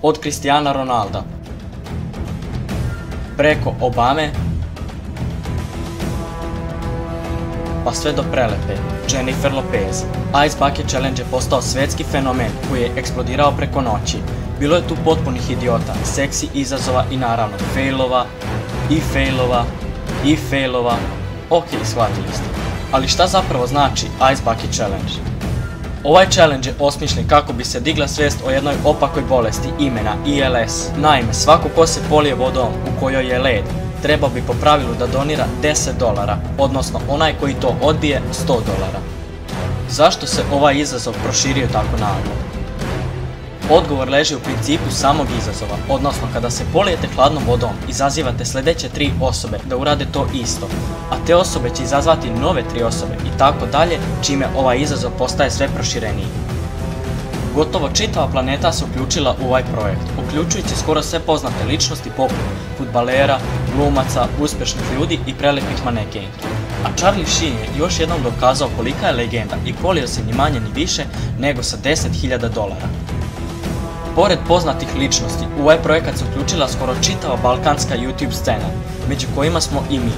Od Cristiana Ronalda preko Obame pa sve do prelepe Jennifer Lopez. Ice Bucket Challenge je postao svjetski fenomen koji je eksplodirao preko noći. Bilo je tu potpunih idiota, seksi izazova i naravno failova i failova i failova. Ok, shvatili ste. Ali šta zapravo znači Ice Bucket Challenge? Ovaj challenge je osmišljen kako bi se digla svijest o jednoj opakoj bolesti imena ILS. Naime, svako ko se polije vodom u kojoj je led, trebao bi po pravilu da donira $10, odnosno onaj koji to odbije $100. Zašto se ovaj izazov proširio tako naglo? Odgovor leži u principu samog izazova, odnosno kada se polijete hladnom vodom, izazivate sljedeće 3 osobe da urade to isto, a te osobe će izazvati nove 3 osobe i tako dalje, čime ovaj izazov postaje sve prošireniji. Gotovo čitava planeta se uključila u ovaj projekt, uključujući skoro sve poznate ličnosti poput fudbalera, glumaca, uspješnih ljudi i prelepih manekenki. A Charlie Sheen je još jednom dokazao kolika je legenda i polio se ni manje ni više nego sa $10.000. Pored poznatih ličnosti, u ovaj projekat se uključila skoro čitava balkanska YouTube scena, među kojima smo i mi.